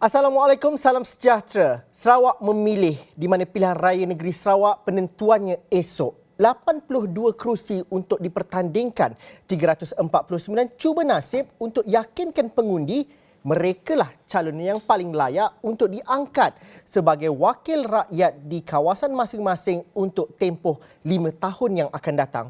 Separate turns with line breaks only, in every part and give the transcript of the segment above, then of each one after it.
Assalamualaikum, salam sejahtera. Sarawak memilih di mana pilihan raya negeri Sarawak penentuannya esok. 82 kerusi untuk dipertandingkan. 349 cuba nasib untuk yakinkan pengundi merekalah calon yang paling layak untuk diangkat sebagai wakil rakyat di kawasan masing-masing untuk tempoh 5 tahun yang akan datang.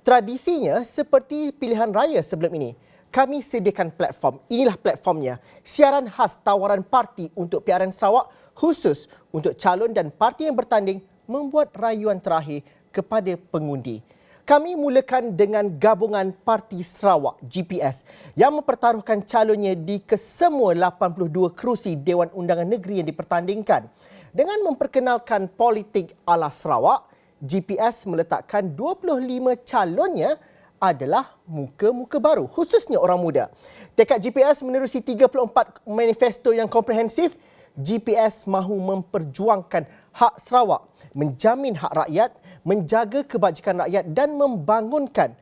Tradisinya seperti pilihan raya sebelum ini. Kami sediakan platform. Inilah platformnya. Siaran khas tawaran parti untuk PRN Sarawak khusus untuk calon dan parti yang bertanding membuat rayuan terakhir kepada pengundi. Kami mulakan dengan gabungan Parti Sarawak GPS yang mempertaruhkan calonnya di kesemua 82 kerusi Dewan Undangan Negeri yang dipertandingkan. Dengan memperkenalkan politik ala Sarawak, GPS meletakkan 25 calonnya adalah muka-muka baru, khususnya orang muda. Tekad GPS menerusi 34 manifesto yang komprehensif. GPS mahu memperjuangkan hak Sarawak, menjamin hak rakyat, menjaga kebajikan rakyat dan membangunkan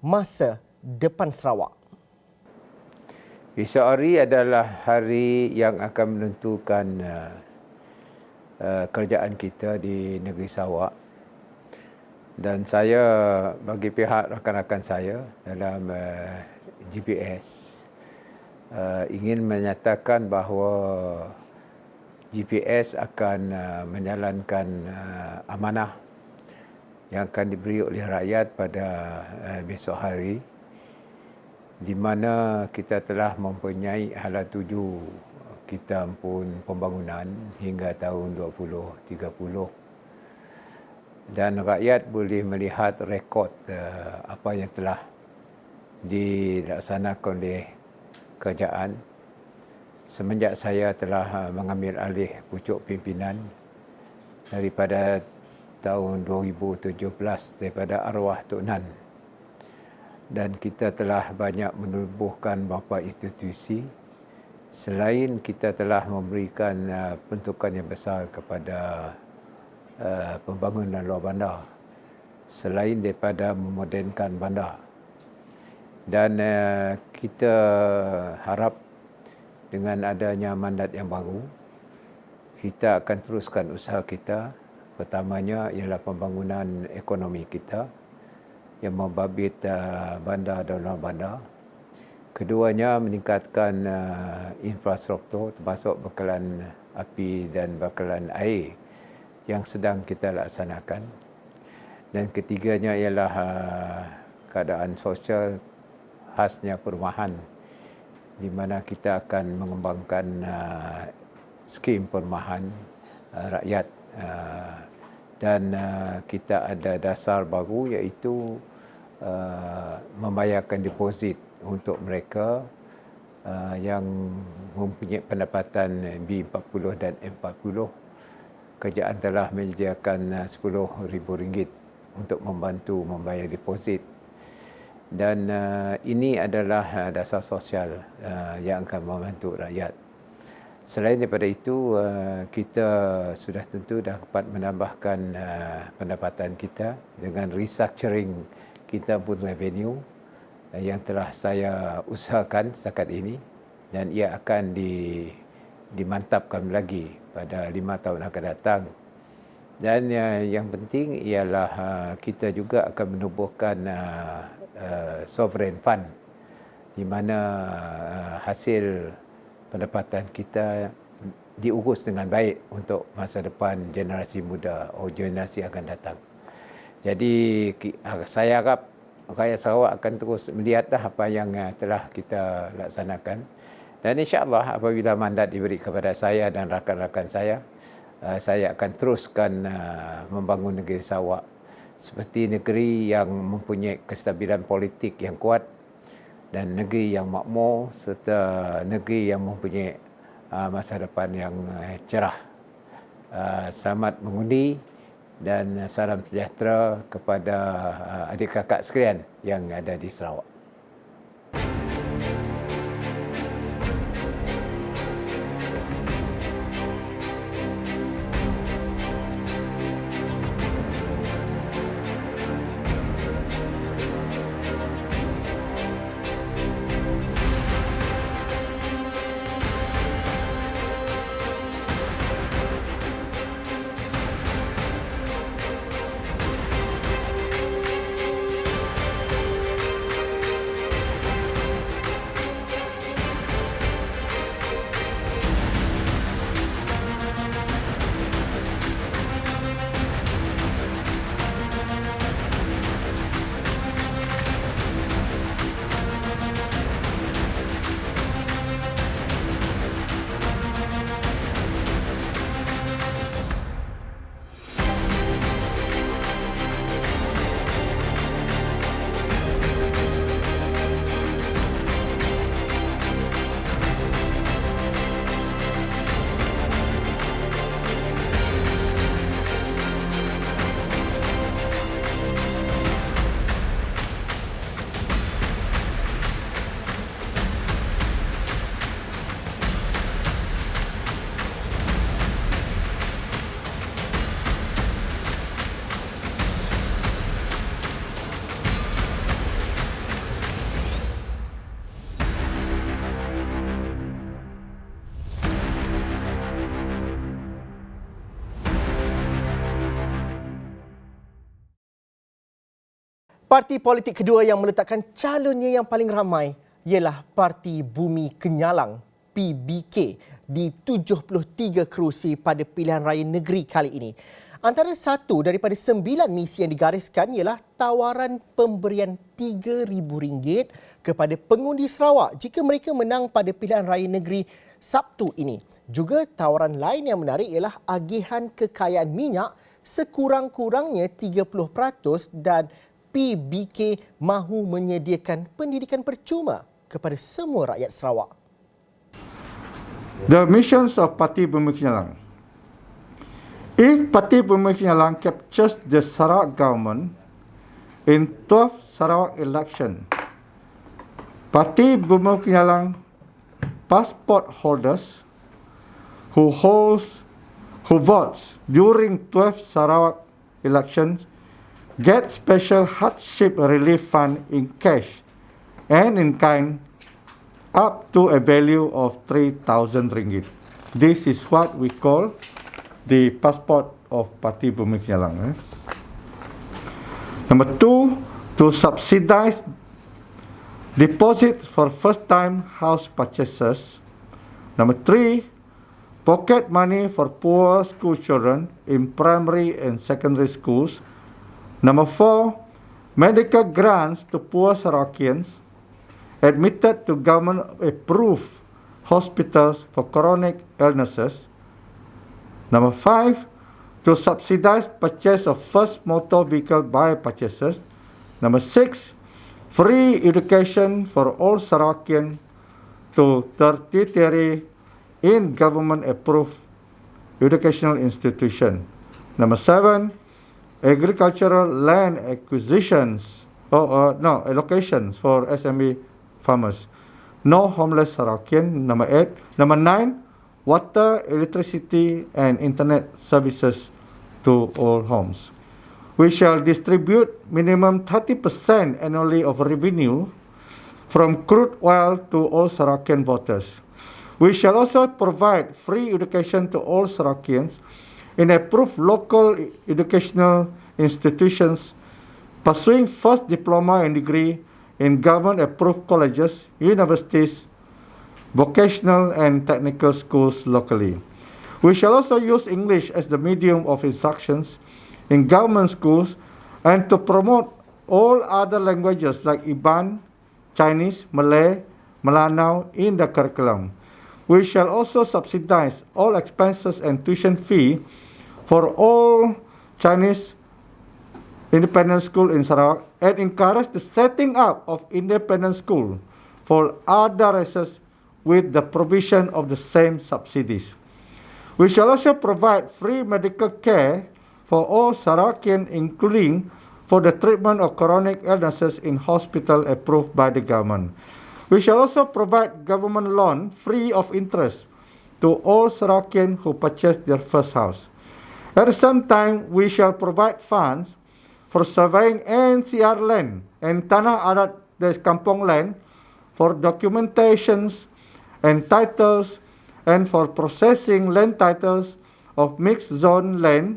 masa depan Sarawak.
Esok hari adalah hari yang akan menentukan kerjaan kita di negeri Sarawak. Dan saya bagi pihak rakan-rakan saya dalam GPS ingin menyatakan bahawa GPS akan menjalankan amanah yang akan diberi oleh rakyat pada besok hari, di mana kita telah mempunyai hala tuju kita pun pembangunan hingga tahun 2030. Dan rakyat boleh melihat rekod apa yang telah dilaksanakan oleh kerajaan semenjak saya telah mengambil alih pucuk pimpinan daripada tahun 2017 daripada arwah Tok Nan. Dan kita telah banyak menubuhkan beberapa institusi selain kita telah memberikan bentukan yang besar kepada pembangunan luar bandar selain daripada memodernkan bandar. Dan kita harap dengan adanya mandat yang baru, kita akan teruskan usaha kita. Pertamanya ialah pembangunan ekonomi kita yang membabit bandar dan luar bandar. Keduanya meningkatkan infrastruktur termasuk bekalan api dan bekalan air yang sedang kita laksanakan. Dan ketiganya ialah keadaan sosial khasnya perumahan, di mana kita akan mengembangkan skim perumahan rakyat dan kita ada dasar baru iaitu membayarkan deposit untuk mereka yang mempunyai pendapatan B40 dan M40. Kerajaan telah menyediakan RM10,000 untuk membantu membayar deposit. Dan ini adalah dasar sosial yang akan membantu rakyat. Selain daripada itu, kita sudah tentu dapat menambahkan pendapatan kita dengan restructuring kita pun revenue yang telah saya usahakan setakat ini, dan ia akan dimantapkan lagi pada 5 tahun akan datang. Dan yang penting ialah kita juga akan menubuhkan sovereign fund, di mana hasil pendapatan kita diurus dengan baik untuk masa depan generasi muda atau generasi akan datang. Jadi saya harap rakyat Sarawak akan terus melihatlah apa yang telah kita laksanakan. Dan insya-Allah apabila mandat diberi kepada saya dan rakan-rakan saya akan teruskan membangun negeri Sarawak seperti negeri yang mempunyai kestabilan politik yang kuat dan negeri yang makmur serta negeri yang mempunyai masa depan yang cerah. Selamat mengundi dan salam sejahtera kepada adik kakak sekalian yang ada di Sarawak.
Parti politik kedua yang meletakkan calonnya yang paling ramai ialah Parti Bumi Kenyalang PBK di 73 kerusi pada pilihan raya negeri kali ini. Antara satu daripada 9 misi yang digariskan ialah tawaran pemberian RM3,000 kepada pengundi Sarawak jika mereka menang pada pilihan raya negeri Sabtu ini. Juga tawaran lain yang menarik ialah agihan kekayaan minyak sekurang-kurangnya 30% dan PBK mahu menyediakan pendidikan percuma kepada semua rakyat Sarawak.
The missions of Parti Bumi Kenyalang. If Parti Bumi Kenyalang captures the Sarawak government in 12 Sarawak election, Parti Bumi Kenyalang passport holders who votes during 12 Sarawak elections get special hardship relief fund in cash and in kind up to a value of RM3,000. This is what we call the passport of Parti Bumi Kenyalang. Number 2, to subsidize deposits for first-time house purchases. Number 3, pocket money for poor school children in primary and secondary schools. Number 4, medical grants to poor Sarawakians admitted to government-approved hospitals for chronic illnesses. Number 5, to subsidize purchase of first motor vehicle by purchases. Number 6, free education for all Sarawakian to tertiary in government-approved educational institution. Number 7, agricultural land acquisitions allocations for SME farmers. No homeless Sarawakian. Number 8. Number 9, water, electricity and internet services to all homes. We shall distribute minimum 30% annually of revenue from crude oil to all Sarawakian voters. We shall also provide free education to all Sarawakians in approved local educational institutions pursuing first diploma and degree in government-approved colleges, universities, vocational and technical schools locally. We shall also use English as the medium of instructions in government schools and to promote all other languages like Iban, Chinese, Malay, Melanau in the curriculum. We shall also subsidize all expenses and tuition fee for all Chinese independent school in Sarawak and encourage the setting up of independent school for other races with the provision of the same subsidies. We shall also provide free medical care for all Sarawakian, including for the treatment of chronic illnesses in hospital approved by the government. We shall also provide government loan free of interest to all Sarawakian who purchase their first house. At the same time, we shall provide funds for surveying NCR land and Tanah Adat des Kampung land for documentations and titles and for processing land titles of mixed zone land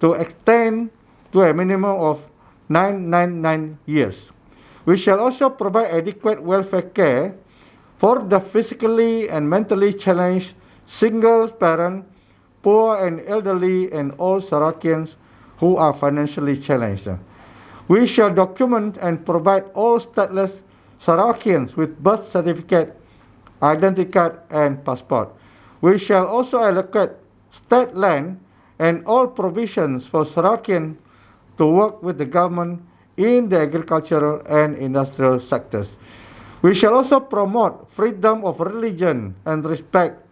to extend to a minimum of 999 years. We shall also provide adequate welfare care for the physically and mentally challenged, single parent, poor and elderly, and all Sarawakians who are financially challenged. We shall document and provide all stateless Sarawakians with birth certificate, identity card, and passport. We shall also allocate state land and all provisions for Sarawakian to work with the government in the agricultural and industrial sectors. We shall also promote freedom of religion and respect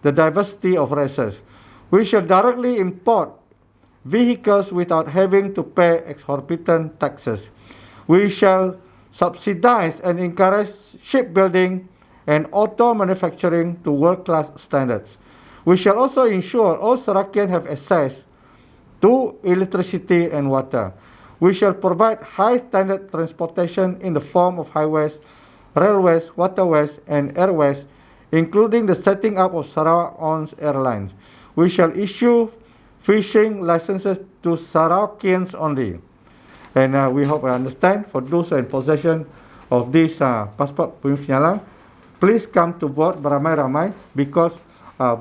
the diversity of races. We shall directly import vehicles without having to pay exorbitant taxes. We shall subsidize and encourage shipbuilding and auto manufacturing to world-class standards. We shall also ensure all Sarawakians have access to electricity and water. We shall provide high-standard transportation in the form of highways, railways, waterways, and airways, including the setting up of Sarawak-owned airlines. We shall issue fishing licenses to Sarawakians only. And we hope I understand for those in possession of this passport penyalang, please come to vote beramai-ramai because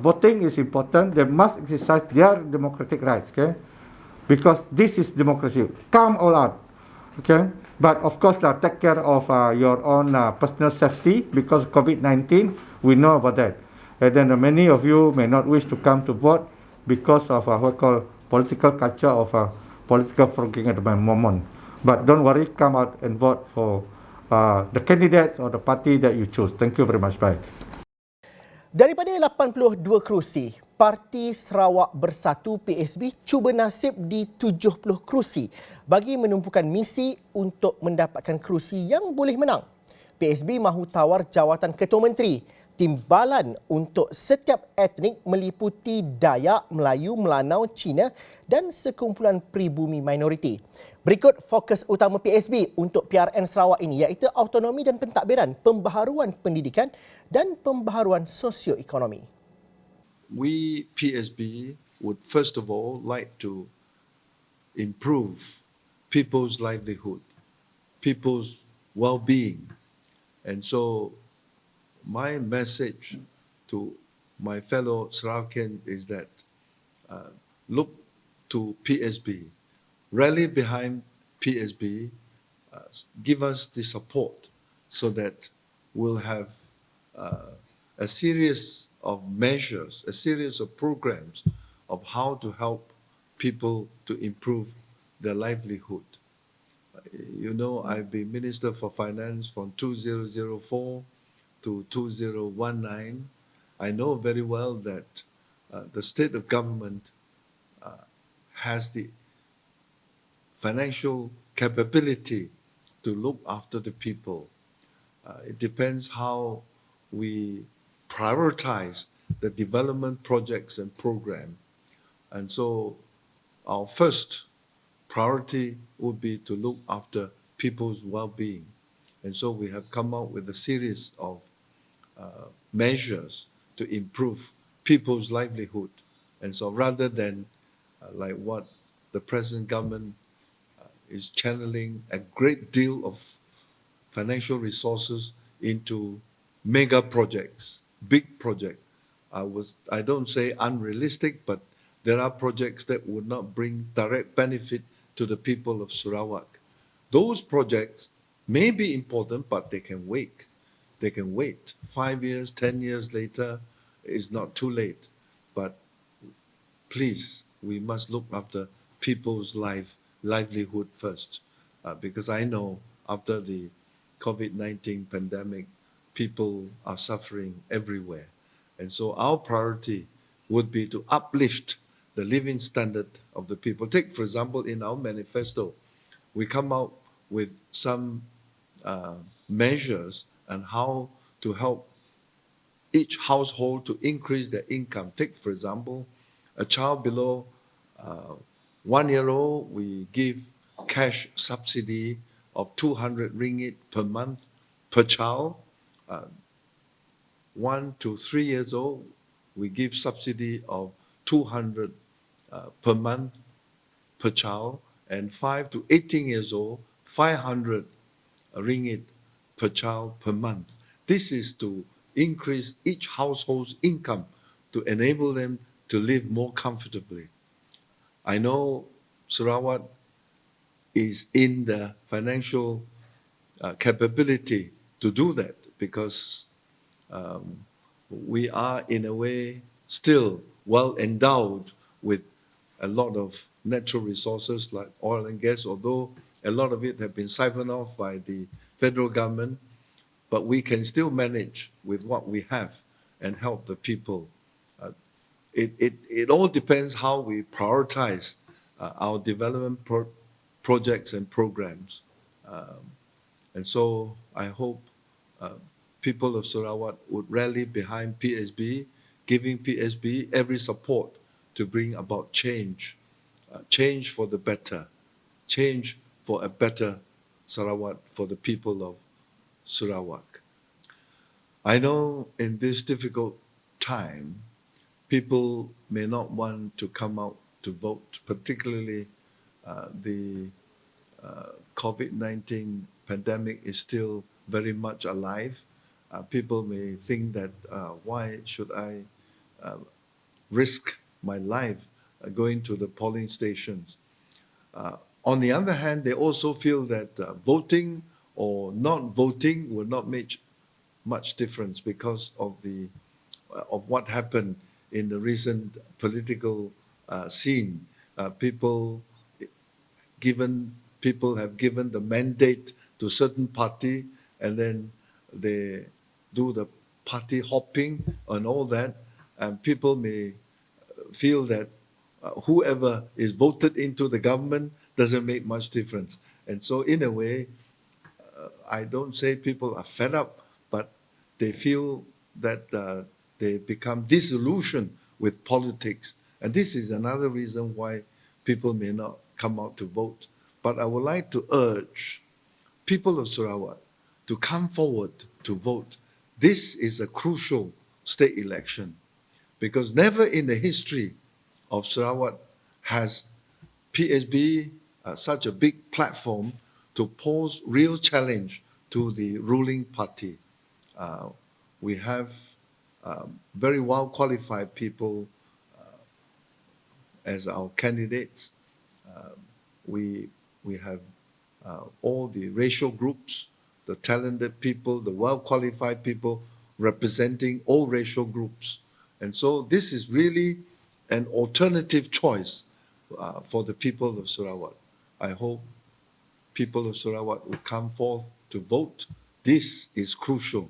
voting is important. They must exercise their democratic rights, okay? Because this is democracy. Come all out, okay? But of course, take care of your own personal safety because COVID-19, we know about that. And then many of you may not wish to come to vote because of what we call political culture of political frogging at the moment. But don't worry, come out and vote for the candidates or the party that you choose. Thank you very much. Bye.
Daripada 82 kerusi, Parti Sarawak Bersatu PSB cuba nasib di 70 kerusi bagi menumpukan misi untuk mendapatkan kerusi yang boleh menang. PSB mahu tawar jawatan Ketua Menteri, timbalan untuk setiap etnik meliputi Dayak, Melayu, Melanau, Cina dan sekumpulan pribumi minoriti. Berikut fokus utama PSB untuk PRN Sarawak ini iaitu autonomi dan pentadbiran, pembaharuan pendidikan dan pembaharuan sosioekonomi.
We PSB would first of all like to improve people's livelihood, people's well-being. And so my message to my fellow Sarawakian is that look to PSB, rally behind PSB, give us the support so that we'll have a series of measures, a series of programs of how to help people to improve their livelihood. You know, I've been Minister for Finance from 2004 to 2019. I know very well that the state of government has the financial capability to look after the people. It depends how we prioritize the development projects and program. And so our first priority would be to look after people's well-being. And so we have come out with a series of measures to improve people's livelihood. And so rather than like what the present government is channeling a great deal of financial resources into mega projects, big projects. I don't say unrealistic, but there are projects that would not bring direct benefit to the people of Sarawak. Those projects may be important, but they can wait. They can wait. 5 years, 10 years later, it's not too late. But please, we must look after people's livelihood first. Because I know after the COVID-19 pandemic, people are suffering everywhere. And so our priority would be to uplift the living standard of the people. Take, for example, in our manifesto, we come out with some measures on how to help each household to increase their income. Take, for example, a child below 1 year old, we give cash subsidy of 200 ringgit per month per child. 1 to 3 years old, we give subsidy of 200 per month per child, and 5 to 18 years old, 500 ringgit per child per month. This is to increase each household's income to enable them to live more comfortably. I know Sarawak is in the financial capability to do that because we are in a way still well endowed with a lot of natural resources like oil and gas, although a lot of it have been siphoned off by the federal government, but we can still manage with what we have and help the people. It all depends how we prioritize our development projects and programs. And so I hope people of Sarawak would rally behind PSB, giving PSB every support to bring about change, change for the better, change for a better Sarawak for the people of Sarawak. I know in this difficult time, people may not want to come out to vote, particularly the COVID-19 pandemic is still very much alive. People may think that why should I risk my life going to the polling stations? On the other hand, they also feel that voting or not voting will not make much difference because of what happened in the recent political scene. People have given the mandate to certain party, and then they do the party hopping and all that, and people may feel that whoever is voted into the government doesn't make much difference. And so in a way, I don't say people are fed up, but they feel that they become disillusioned with politics. And this is another reason why people may not come out to vote. But I would like to urge people of Sarawak to come forward to vote. This is a crucial state election, because never in the history of Sarawak has PSB such a big platform to pose real challenge to the ruling party. We have very well qualified people as our candidates. We have all the racial groups, the talented people, the well-qualified people representing all racial groups. And so this is really an alternative choice for the people of Sarawak. I hope people of Sarawak will come forth to vote. This is crucial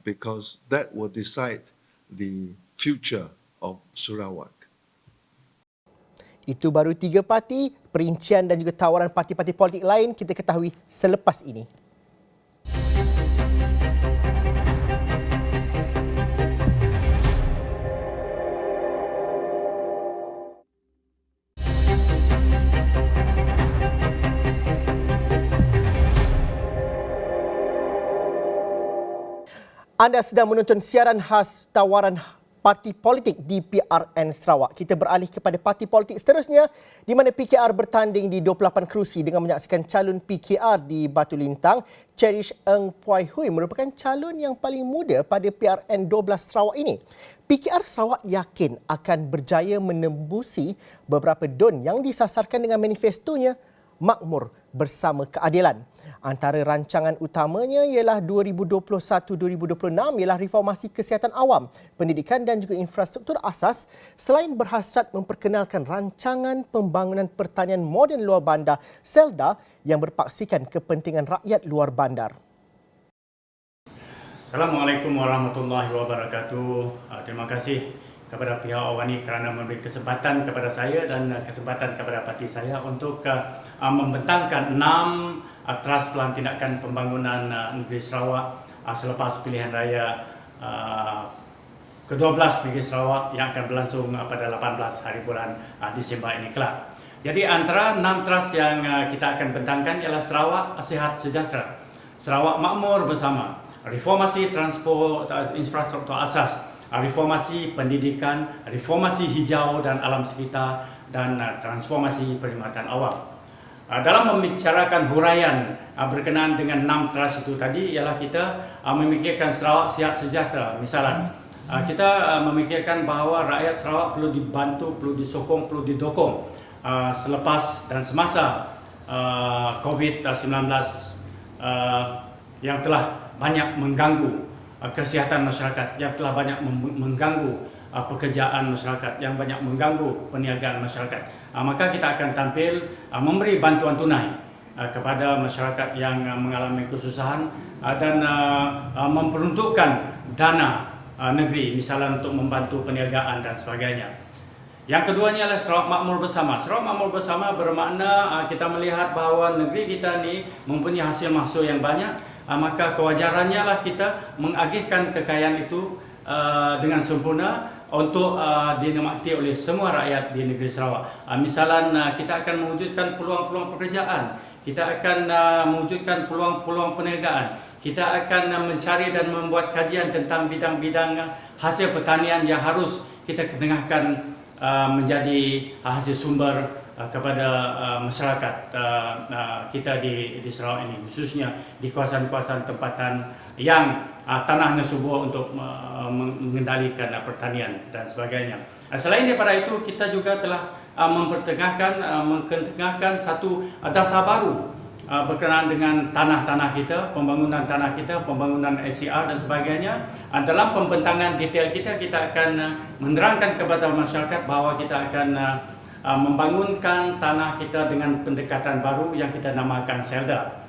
because that will decide the future of Sarawak.
Itu baru 3 parti, perincian dan juga tawaran parti-parti politik lain kita ketahui selepas ini. Anda sedang menonton siaran khas tawaran parti politik di PRN Sarawak. Kita beralih kepada parti politik seterusnya di mana PKR bertanding di 28 kerusi dengan menyaksikan calon PKR di Batu Lintang. Cherish Eng Puai Hui merupakan calon yang paling muda pada PRN 12 Sarawak ini. PKR Sarawak yakin akan berjaya menembusi beberapa don yang disasarkan dengan manifestonya Makmur Bersama Keadilan. Antara rancangan utamanya ialah 2021-2026 ialah reformasi kesihatan awam, pendidikan dan juga infrastruktur asas selain berhasrat memperkenalkan rancangan pembangunan pertanian moden luar bandar SELDA yang berpaksikan kepentingan rakyat luar bandar.
Assalamualaikum warahmatullahi wabarakatuh. Terima kasih kepada pihak Awani kerana memberi kesempatan kepada saya dan kesempatan kepada parti saya untuk membentangkan 6 Teras Pelan Tindakan Pembangunan Negeri Sarawak selepas pilihan raya ke-12 Negeri Sarawak yang akan berlangsung pada 18 hari bulan Disember ini kelak. Jadi antara 6 teras yang kita akan bentangkan ialah Sarawak Sihat Sejahtera, Sarawak Makmur Bersama, reformasi transport infrastruktur asas, reformasi pendidikan, reformasi hijau dan alam sekitar dan transformasi perkhidmatan awam. Dalam membicarakan huraian berkenaan dengan 6 teras itu tadi ialah kita memikirkan Sarawak Sihat Sejahtera. Misalnya, kita memikirkan bahawa rakyat Sarawak perlu dibantu, perlu disokong, perlu didukung selepas dan semasa COVID-19 yang telah banyak mengganggu kesihatan masyarakat, yang telah banyak mengganggu pekerjaan masyarakat, yang banyak mengganggu perniagaan masyarakat. Maka kita akan tampil memberi bantuan tunai kepada masyarakat yang mengalami kesusahan dan memperuntukkan dana negeri misalnya untuk membantu perniagaan dan sebagainya. Yang keduanya adalah Sarawak Makmur Bersama. Sarawak Makmur Bersama bermakna kita melihat bahawa negeri kita ni mempunyai hasil mahsul yang banyak, maka kewajarannya lah kita mengagihkan kekayaan itu dengan sempurna untuk dinikmati oleh semua rakyat di negeri Sarawak. Misalnya kita akan mewujudkan peluang-peluang pekerjaan, kita akan mewujudkan peluang-peluang perniagaan, kita akan mencari dan membuat kajian tentang bidang-bidang hasil pertanian yang harus kita ketengahkan menjadi hasil sumber kepada masyarakat kita di Sarawak ini, khususnya di kawasan-kawasan tempatan yang tanahnya subur untuk mengendalikan pertanian dan sebagainya. Selain daripada itu, kita juga telah mengetengahkan satu dasar baru berkenaan dengan tanah-tanah kita, pembangunan tanah kita, pembangunan SCR dan sebagainya. Dalam pembentangan detail kita akan menerangkan kepada masyarakat bahawa kita akan membangunkan tanah kita dengan pendekatan baru yang kita namakan SELDA.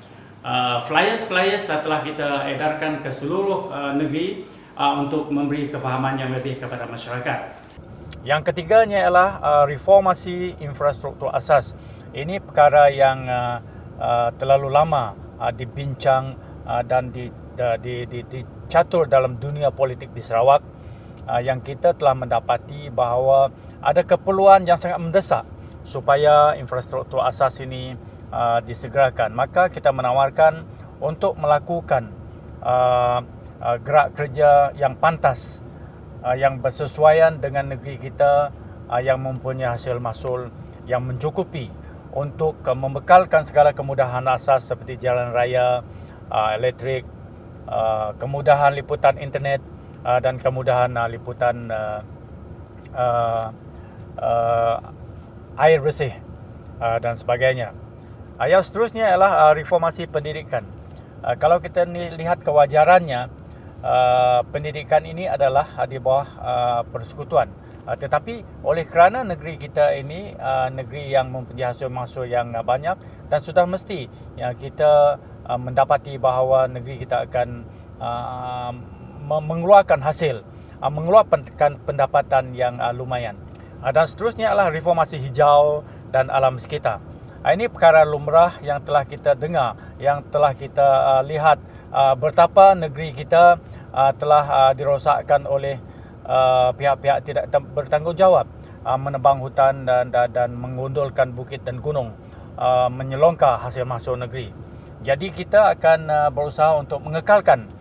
Flyers telah kita edarkan ke seluruh negeri untuk memberi kefahaman yang lebih kepada masyarakat. Yang ketiganya ialah reformasi infrastruktur asas. Ini perkara yang terlalu lama dibincang dan dicatur dalam dunia politik di Sarawak, yang kita telah mendapati bahawa ada keperluan yang sangat mendesak supaya infrastruktur asas ini disegerakan. Maka kita menawarkan untuk melakukan gerak kerja yang pantas, yang bersesuaian dengan negeri kita, yang mempunyai hasil mahsul yang mencukupi untuk membekalkan segala kemudahan asas seperti jalan raya, elektrik, kemudahan liputan internet dan kemudahan liputan air bersih dan sebagainya. Yang seterusnya ialah reformasi pendidikan. Kalau kita lihat kewajarannya, pendidikan ini adalah di bawah persekutuan. Tetapi oleh kerana negeri kita ini negeri yang mempunyai hasil mahsul yang banyak, dan sudah mesti kita mendapati bahawa negeri kita akan mengeluarkan hasil, mengeluarkan pendapatan yang lumayan. Dan seterusnya adalah reformasi hijau dan alam sekitar. Ini perkara lumrah yang telah kita dengar, yang telah kita lihat betapa negeri kita telah dirosakkan oleh pihak-pihak tidak bertanggungjawab, menebang hutan dan menggundulkan bukit dan gunung, menyelongkar hasil mahsul negeri. Jadi kita akan berusaha untuk mengekalkan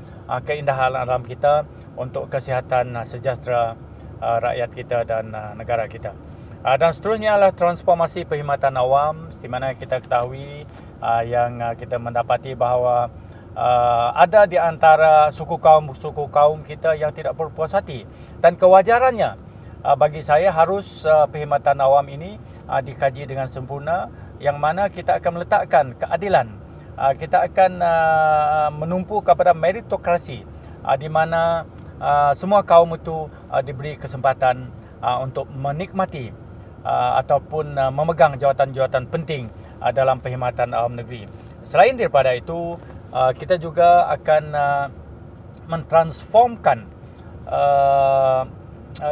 keindahan alam kita untuk kesihatan sejahtera rakyat kita dan negara kita. Dan seterusnya adalah transformasi perkhidmatan awam, di mana kita ketahui yang kita mendapati bahawa ada di antara suku kaum kita yang tidak berpuas hati, dan kewajarannya bagi saya harus perkhidmatan awam ini dikaji dengan sempurna, yang mana kita akan meletakkan keadilan, kita akan menumpu kepada meritokrasi, di mana semua kaum itu diberi kesempatan untuk menikmati ataupun memegang jawatan-jawatan penting dalam perkhidmatan awam negeri. Selain daripada itu, kita juga akan mentransformkan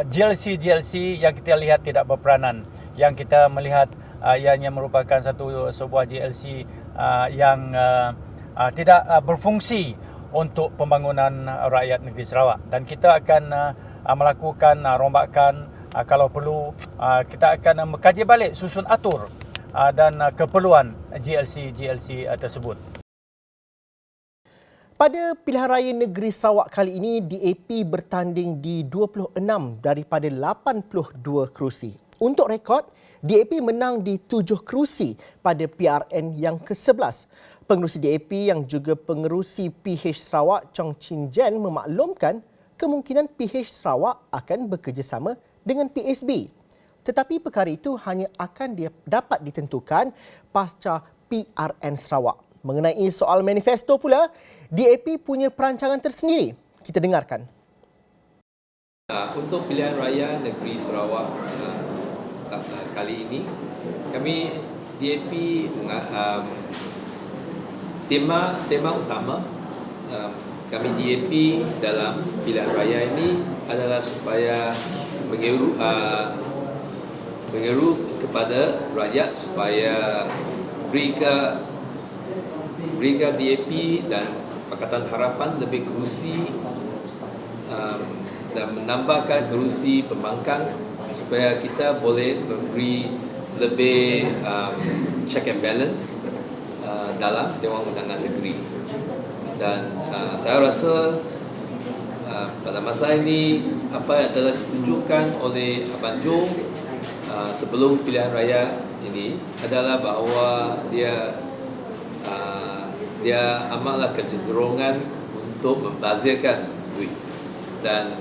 GLC yang kita lihat tidak berperanan, yang kita melihat ianya merupakan sebuah GLC yang tidak berfungsi untuk pembangunan rakyat negeri Sarawak. Dan kita akan melakukan rombakan, kalau perlu kita akan mengkaji balik susun atur dan keperluan GLC tersebut.
Pada pilihan raya negeri Sarawak kali ini, DAP bertanding di 26 daripada 82 kerusi. Untuk rekod, DAP menang di 7 kerusi pada PRN yang ke-11. Pengerusi DAP yang juga pengerusi PH Sarawak, Chong Chin Jen, memaklumkan kemungkinan PH Sarawak akan bekerjasama dengan PSB. Tetapi perkara itu hanya akan dapat ditentukan pasca PRN Sarawak. Mengenai soal manifesto pula, DAP punya perancangan tersendiri. Kita dengarkan.
Untuk pilihan raya negeri Sarawak kali ini, kami DAP tema utama kami DAP dalam pilihan raya ini adalah supaya menyeru kepada rakyat supaya Briga DAP dan Pakatan Harapan lebih kerusi dan menambahkan kerusi pembangkang supaya kita boleh memberi lebih check and balance dalam Dewan Undangan Negeri. Dan saya rasa pada masa ini apa yang telah ditunjukkan oleh Abang Jo sebelum pilihan raya ini adalah bahawa dia amatlah kecenderungan untuk membazirkan duit, dan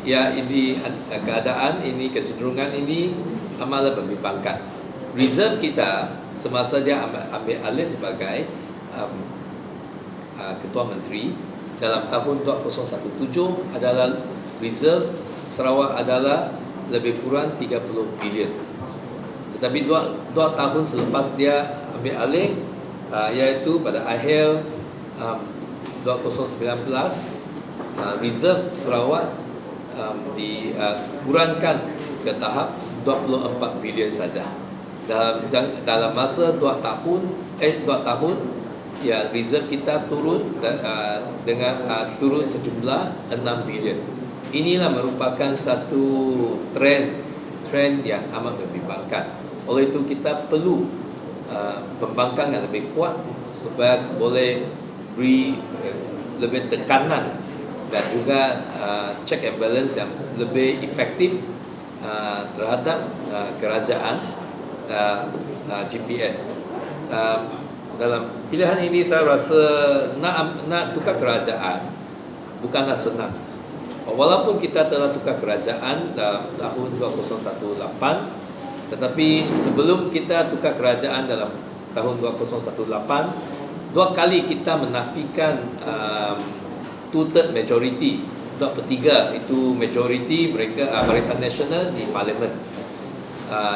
ya ini keadaan ini, kecenderungan ini amatlah membimbangkan. Reserve kita semasa dia ambil alih sebagai Ketua Menteri dalam tahun 2017 adalah reserve Sarawak adalah lebih kurang 30 bilion. Tetapi dua tahun selepas dia ambil alih, iaitu pada akhir 2019, reserve Sarawak dikurangkan ke tahap 24 bilion saja. Dalam masa 2 tahun, ya, reserve kita turun turun sejumlah 6 bilion. Inilah merupakan satu trend yang amat membimbangkan. Oleh itu kita perlu pembangkang yang lebih kuat supaya boleh beri lebih tekanan dan juga check and balance yang lebih efektif terhadap kerajaan GPS. Dalam pilihan ini saya rasa nak tukar kerajaan bukanlah senang. Walaupun kita telah tukar kerajaan dalam tahun 2018, tetapi sebelum kita tukar kerajaan dalam tahun 2018, 2 kali kita menafikan 2/3 majority, 2/3 itu majority mereka Barisan Nasional di Parlimen,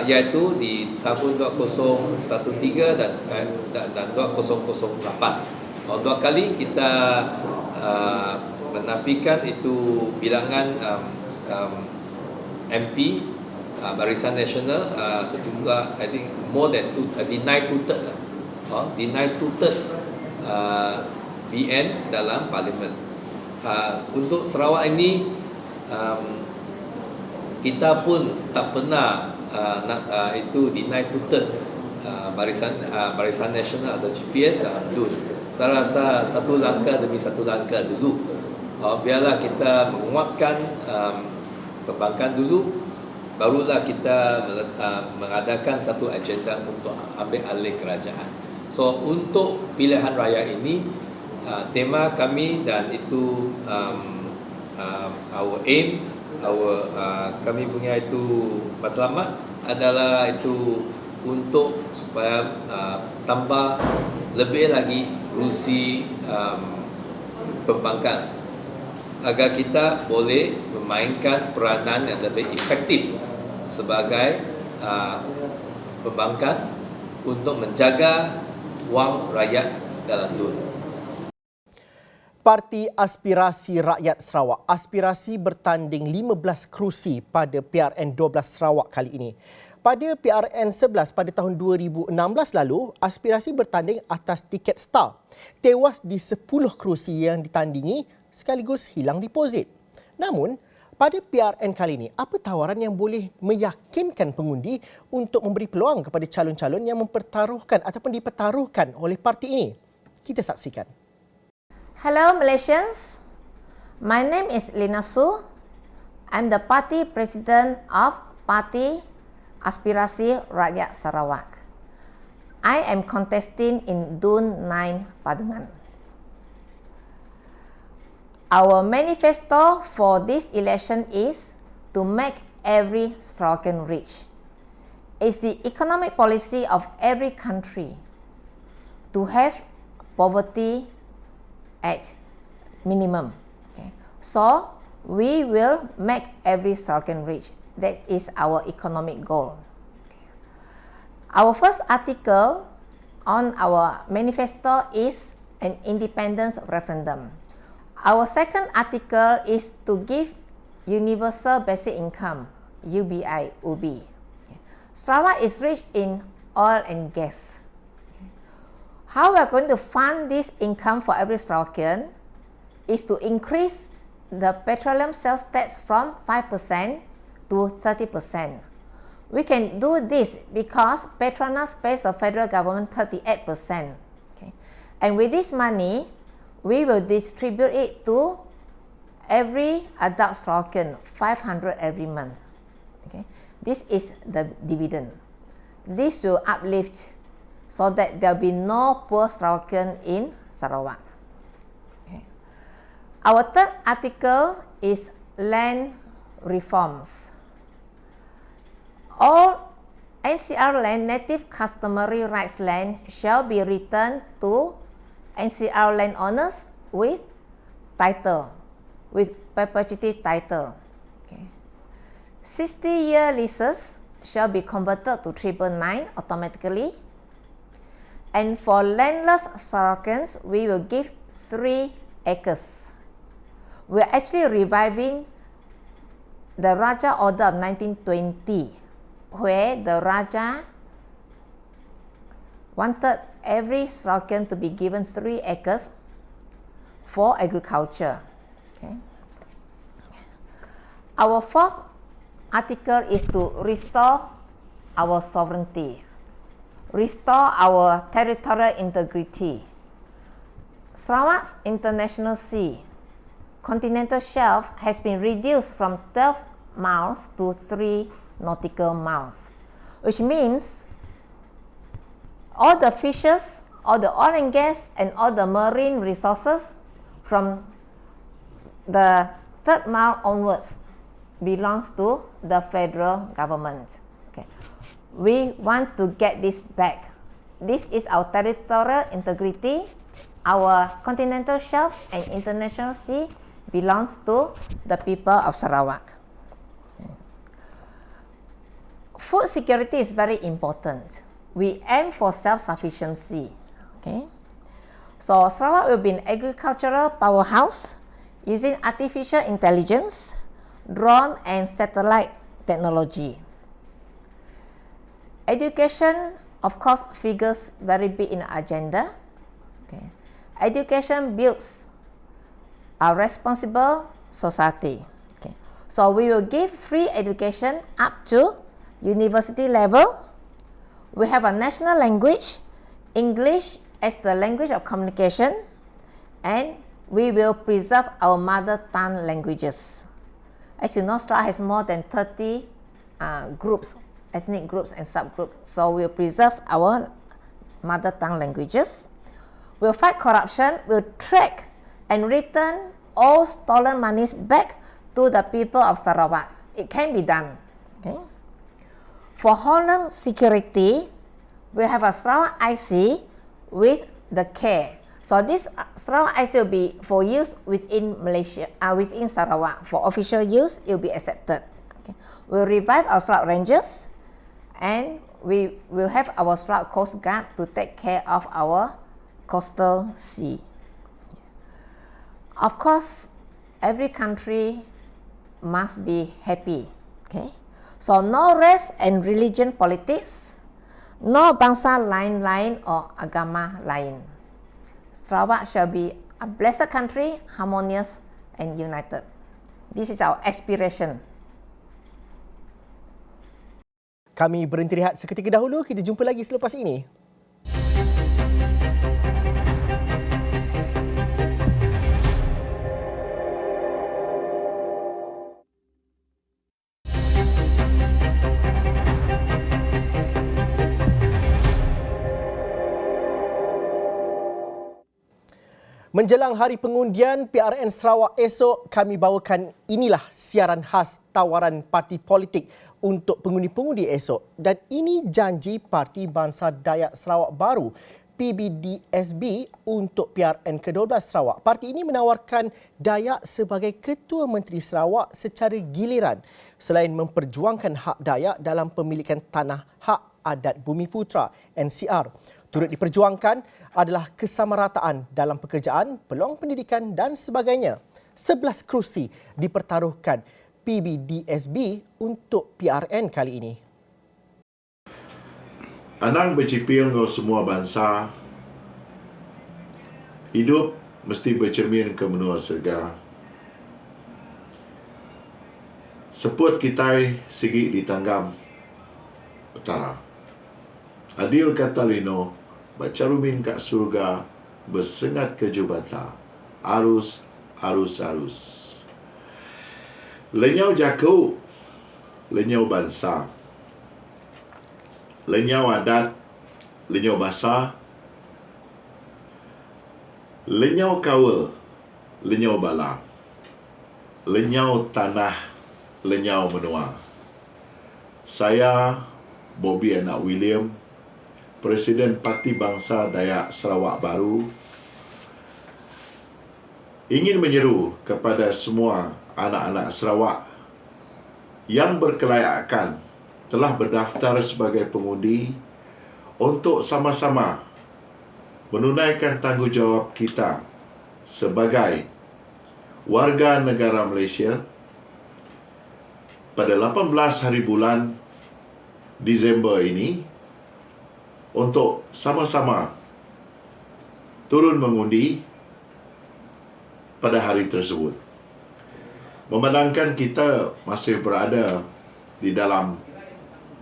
iaitu di tahun 2013 dan 2008. 2 kali kita menafikan itu bilangan MP Barisan Nasional sejumlah, I think more than deny 2/3 lah. Deny 2/3 BN dalam Parlimen. Untuk Sarawak ini kita pun tak pernah itu deny 2/3 Barisan Nasional atau GPS dalam DUN. Saya rasa satu langkah demi satu langkah dulu. Biarlah kita menguatkan perbankan dulu, barulah kita mengadakan satu agenda untuk ambil alih kerajaan. So untuk pilihan raya ini, tema kami dan itu our aim, kami punya itu matlamat adalah itu untuk supaya tambah lebih lagi kerusi perbankan agar kita boleh memainkan peranan yang lebih efektif sebagai perbankan untuk menjaga wang rakyat dalam DUN.
Parti Aspirasi Rakyat Sarawak aspirasi bertanding 15 kerusi pada PRN 12 Sarawak kali ini. Pada PRN 11 pada tahun 2016 lalu, aspirasi bertanding atas tiket star. Tewas di 10 kerusi yang ditandingi sekaligus hilang deposit. Namun, pada PRN kali ini, apa tawaran yang boleh meyakinkan pengundi untuk memberi peluang kepada calon-calon yang mempertaruhkan ataupun dipertaruhkan oleh parti ini? Kita saksikan.
Hello Malaysians, my name is Lina Su. I'm the party president of Parti Aspirasi Rakyat Sarawak. I am contesting in DUN 9 Padangan. Our manifesto for this election is to make every Sarawakian rich. It's the economic policy of every country to have poverty at minimum. Okay. So we will make every Sarawakian rich. That is our economic goal. Our first article on our manifesto is an independence referendum. Our second article is to give universal basic income, UBI, UBI. Sarawak is rich in oil and gas. How we are going to fund this income for every Sarawakian is to increase the petroleum sales tax from 5% to 30%. We can do this because Petronas pays the federal government 38%. Okay. And with this money, we will distribute it to every adult Sarawakian, 500 every month. Okay. This is the dividend. this will uplift so that there will be no poor Sarawakian in Sarawak. Okay. Our third article is land reforms. All NCR land, native customary rights land, shall be returned to NCR landowners with title, with perpetuity title. Okay. 60-year leases shall be converted to 999 automatically. And for landless Sarawakians, we will give 3 acres. We're actually reviving the Raja Order of 1920, where the Raja wanted every Sarawakian to be given 3 acres for agriculture. Okay. Our fourth article is to restore our sovereignty, restore our territorial integrity. Sarawak's international sea, continental shelf has been reduced from 12 miles to 3 nautical miles, which means all the fishes, all the oil and gas, and all the marine resources from the 3rd mile onwards belongs to the federal government. Okay. We want to get this back. This is our territorial integrity. Our continental shelf and international sea belongs to the people of Sarawak. Food security is very important. We aim for self-sufficiency. Okay? So Sarawak will be an agricultural powerhouse using artificial intelligence, drone and satellite technology. Education, of course, figures very big in the agenda. Okay. Education builds a responsible society. Okay. So we will give free education up to university level. We have a national language, English as the language of communication, and we will preserve our mother tongue languages. As you know, Sarawak has more than 30 groups, ethnic groups and subgroups. So we'll preserve our mother tongue languages. We'll fight corruption. We'll track and return all stolen monies back to the people of Sarawak. It can be done. Okay? For homeland security, we have a Sarawak IC with the care. So this Sarawak IC will be for use within Malaysia, within Sarawak. For official use, it will be accepted. Okay. We'll revive our Sarawak Rangers, and we will have our Sarawak Coast Guard to take care of our coastal sea. Of course, every country must be happy. Okay. So no race and religion politics, no bangsa lain or agama lain. Sarawak shall be a blessed country, harmonious and united. This is our aspiration.
Kami berhenti rehat seketika dahulu. Kita jumpa lagi selepas ini. Menjelang hari pengundian PRN Sarawak esok, kami bawakan inilah siaran khas tawaran parti politik untuk pengundi-pengundi esok. Dan ini janji Parti Bangsa Dayak Sarawak Baru, PBDSB, untuk PRN ke-12 Sarawak. Parti ini menawarkan Dayak sebagai Ketua Menteri Sarawak secara giliran selain memperjuangkan hak Dayak dalam pemilikan tanah hak adat Bumi Putra NCR. Turut diperjuangkan adalah kesamarataan dalam pekerjaan, peluang pendidikan dan sebagainya. 11 kerusi dipertaruhkan PBDSB untuk PRN kali ini.
Anang bercipir dengan semua bangsa, hidup mesti bercermin ke menua serga. Seput kita sigi ditanggam petara. Adil kata Lino, bacarumin kat surga, bersengat ke jubata. Arus, arus, arus. Lenyau jaku, lenyau bangsa. lenyau adat, lenyau basah, lenyau kaul, lenyau bala, lenyau tanah, lenyau menua. Saya, Bobby Anak William, Presiden Parti Bangsa Dayak Sarawak Baru, ingin menyeru kepada semua anak-anak Sarawak yang berkelayakan telah berdaftar sebagai pengundi untuk sama-sama menunaikan tanggungjawab kita sebagai warga negara Malaysia pada 18 hari bulan Disember ini untuk sama-sama turun mengundi pada hari tersebut. Memandangkan kita masih berada di dalam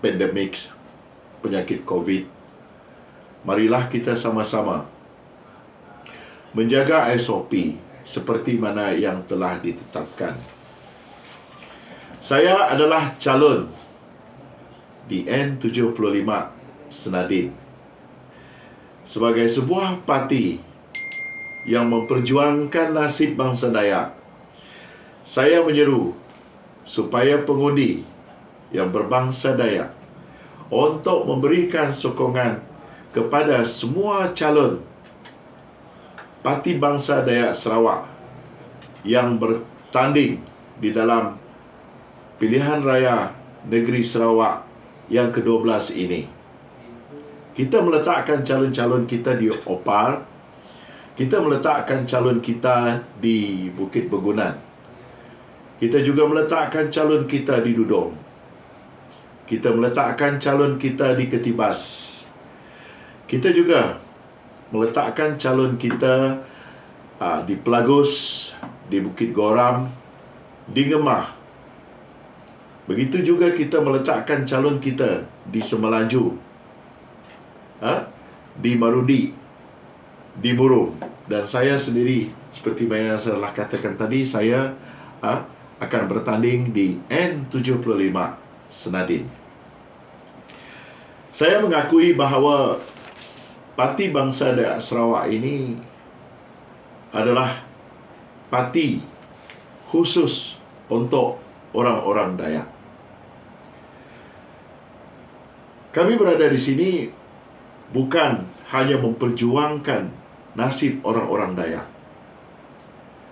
pandemik penyakit COVID, marilah kita sama-sama menjaga SOP seperti mana yang telah ditetapkan. Saya adalah calon di N75 Senadin sebagai sebuah parti yang memperjuangkan nasib bangsa Dayak. Saya menyeru supaya pengundi yang berbangsa Dayak untuk memberikan sokongan kepada semua calon Parti Bangsa Dayak Sarawak yang bertanding di dalam pilihan raya negeri Sarawak yang ke-12 ini. Kita meletakkan calon-calon kita di Opar, kita meletakkan calon kita di Bukit Bergunan. Kita juga meletakkan calon kita di Dudong. Kita meletakkan calon kita di Ketibas. Kita juga meletakkan calon kita di Pelagus, di Bukit Goram, di Ngemah. Begitu juga kita meletakkan calon kita di Semelaju, di Marudi, di Murung. Dan saya sendiri, seperti yang saya telah katakan tadi, saya akan bertanding di N75 Senadin. Saya mengakui bahawa Parti Bangsa Dayak Sarawak ini adalah parti khusus untuk orang-orang Dayak. Kami berada di sini bukan hanya memperjuangkan nasib orang-orang Dayak.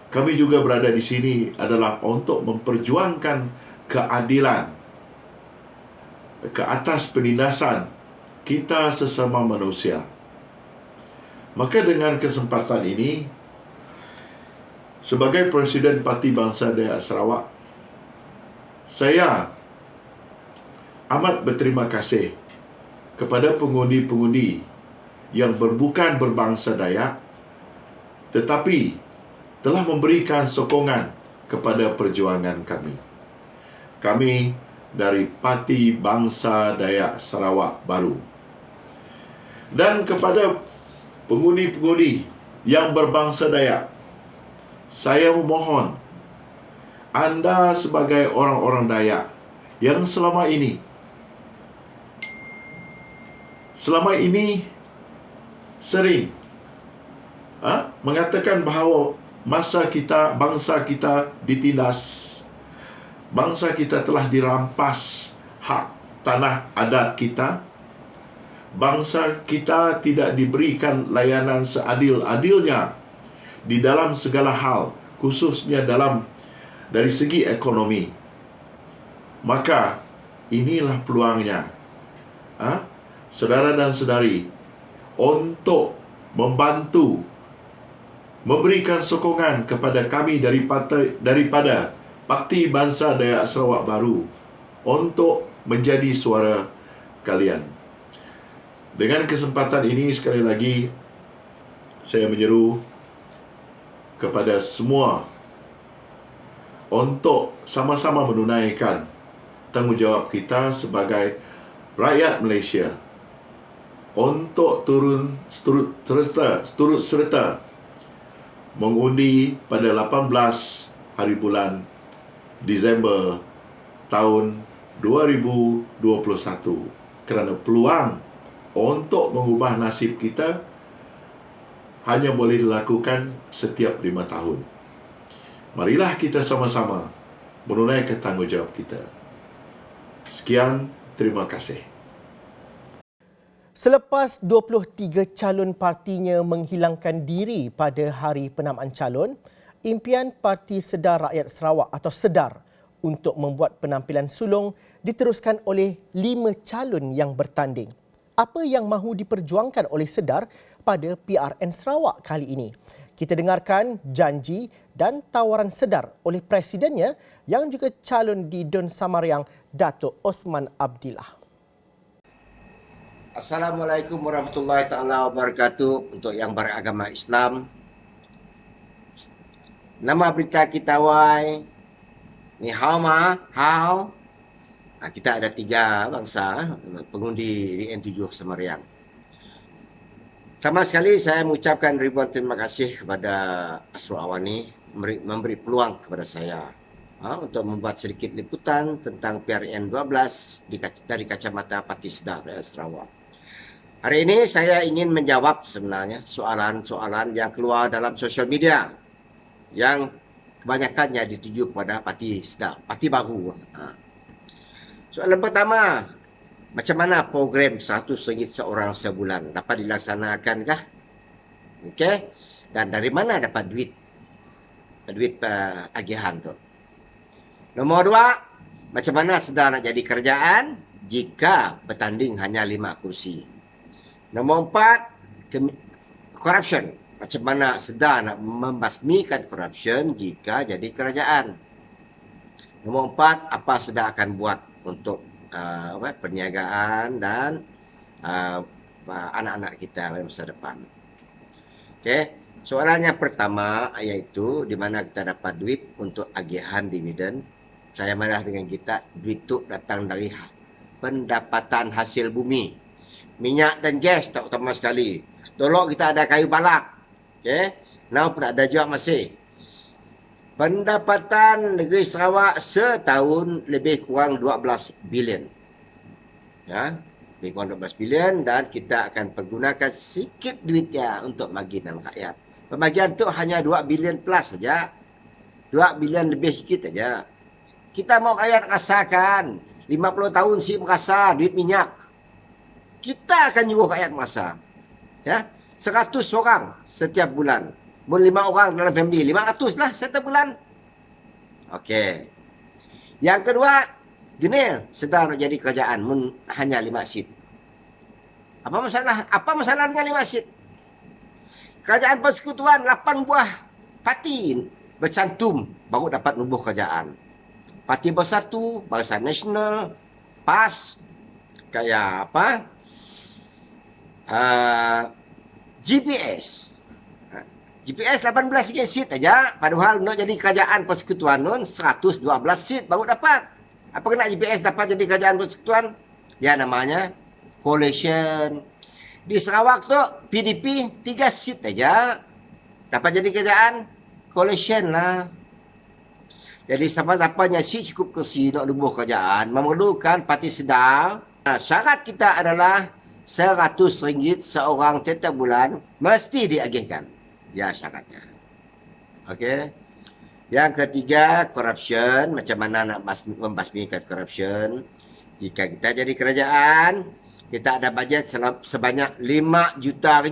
Kami juga berada di sini adalah untuk memperjuangkan keadilan ke atas penindasan kita sesama manusia. Maka dengan kesempatan ini, sebagai Presiden Parti Bangsa Dayak Sarawak, saya amat berterima kasih kepada pengundi-pengundi yang bukan berbangsa Dayak, tetapi telah memberikan sokongan kepada perjuangan kami. Kami dari Parti Bangsa Dayak Sarawak Baru. Dan kepada pengundi-pengundi yang berbangsa Dayak, saya memohon anda sebagai orang-orang Dayak yang selama ini sering mengatakan bahawa bangsa kita ditindas, bangsa kita telah dirampas hak tanah adat kita, bangsa kita tidak diberikan layanan seadil-adilnya di dalam segala hal, khususnya dari segi ekonomi. Maka inilah peluangnya, saudara dan saudari, untuk membantu memberikan sokongan kepada kami daripada Parti Bangsa Dayak Sarawak Baru untuk menjadi suara kalian. Dengan kesempatan ini, sekali lagi saya menyeru kepada semua untuk sama-sama menunaikan tanggungjawab kita sebagai rakyat Malaysia untuk turut serta mengundi pada 18 hari bulan Disember tahun 2021. kerana peluang untuk mengubah nasib kita hanya boleh dilakukan setiap 5 tahun. Marilah kita sama-sama menunaikan tanggungjawab kita. Sekian, terima kasih.
Selepas 23 calon partinya menghilangkan diri pada hari penamaan calon, impian Parti Sedar Rakyat Sarawak atau SEDAR untuk membuat penampilan sulung diteruskan oleh 5 calon yang bertanding. Apa yang mahu diperjuangkan oleh SEDAR pada PRN Sarawak kali ini? Kita dengarkan janji dan tawaran SEDAR oleh presidennya yang juga calon di Dun Samariang, Dato' Osman Abdillah.
Assalamualaikum warahmatullahi taala wabarakatuh. Untuk yang beragama Islam, nama berita kita ni hao ma hao. Kita ada 3 bangsa pengundi di N7 Samariang. Pertama sekali saya mengucapkan ribuan terima kasih kepada Asrul Awani memberi peluang kepada saya untuk membuat sedikit liputan tentang PRN 12 dari kacamata Parti Sedar Rakyat Sarawak. Hari ini saya ingin menjawab sebenarnya soalan-soalan yang keluar dalam sosial media yang kebanyakannya dituju kepada Parti Sedar, Parti baru. Soalan pertama, macam mana program RM100 seorang sebulan dapat dilaksanakan kah? Okey. Dan dari mana dapat duit agihan tu? Nombor 2, macam mana SEDAR nak jadi kerajaan jika bertanding hanya 5 kursi? Nombor 4, corruption. Macam mana SEDAR nak membasmikan corruption jika jadi kerajaan? Nombor 4, apa SEDAR akan buat untuk perniagaan dan anak-anak kita pada masa depan. Okey, soalan yang pertama iaitu di mana kita dapat duit untuk agihan dividen. Saya marah dengan kita, duit itu datang dari pendapatan hasil bumi. Minyak dan gas tak utama sekali. Tolong kita ada kayu balak. Okey, now pun ada juga masih. Pendapatan negeri Sarawak setahun lebih kurang 12 bilion. Ya, lebih kurang 12 bilion dan kita akan pergunakan sikit duitnya untuk bagian rakyat. Pembagian tu hanya 2 bilion plus saja. 2 bilion lebih sikit saja. Kita mau rakyat rasakan 50 tahun si merasa duit minyak. Kita akan nyuruh rakyat merasa. Ya, 100 orang setiap bulan. 5 orang dalam family, 500 lah setiap bulan. Okey. Yang kedua, jenis SEDAR nak jadi kerajaan hanya 5 sit. Apa masalah dengan 5 sit? Kerajaan persekutuan 8 buah parti bercantum baru dapat nubuh kerajaan. Parti Bersatu, Barisan Nasional, PAS, kayak apa? GPS 18 sit aja, padahal nak jadi kerajaan persekutuan nun 112 sit baru dapat. Apa kena GPS dapat jadi kerajaan persekutuan? Ya namanya coalition. Di Sarawak tu PDP 3 sit aja dapat jadi kerajaan coalition lah. Jadi siapa-siapanya si cukup kursi nak nubuh kerajaan memerlukan Parti Sedar. Syarat kita adalah RM100 seorang setiap bulan mesti diagihkan. Ya syaratnya. Okey. Yang ketiga, corruption. Macam mana nak membasmikan corruption? Jika kita jadi kerajaan, kita ada bajet sebanyak RM5 juta.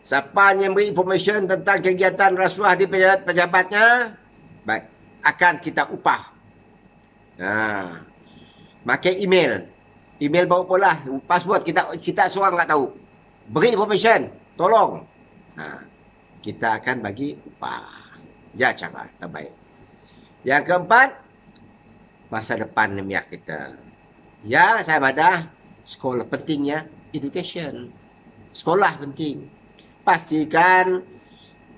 Siapa yang beri information tentang kegiatan rasuah di pejabatnya, baik, akan kita upah. Pakai email. Email baru pula, password kita seorang tak tahu. Beri information, tolong. Kita akan bagi upah. Ya cara terbaik. Yang keempat, masa depan nemiak kita. Ya, saya madah sekolah pentingnya education. Sekolah penting. Pastikan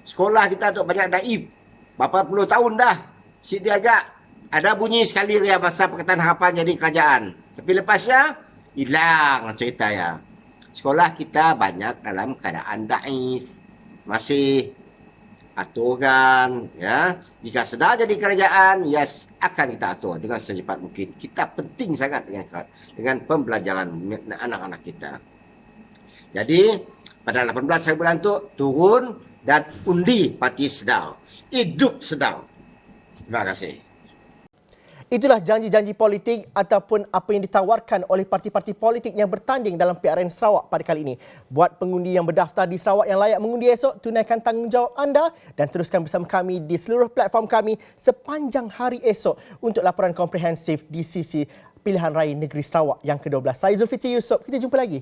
sekolah kita tu banyak daif. Berapa puluh tahun dah. Si Diaga ada bunyi sekali ya masa Pakatan Harapan jadi kerajaan. Tapi lepasnya hilang cerita ya. Sekolah kita banyak dalam keadaan daif. Masih aturan, ya. Jika sedar jadi kerajaan, yes, akan kita atur dengan secepat mungkin. Kita penting sangat dengan pembelajaran anak-anak kita. Jadi, pada 18 hari bulan tu turun dan undi parti sedang. Hidup sedang. Terima kasih.
Itulah janji-janji politik ataupun apa yang ditawarkan oleh parti-parti politik yang bertanding dalam PRN Sarawak pada kali ini. Buat pengundi yang berdaftar di Sarawak yang layak mengundi esok, tunaikan tanggungjawab anda dan teruskan bersama kami di seluruh platform kami sepanjang hari esok untuk laporan komprehensif di sisi Pilihan Raya Negeri Sarawak yang ke-12. Saya Zulfikri Yusof, kita jumpa lagi.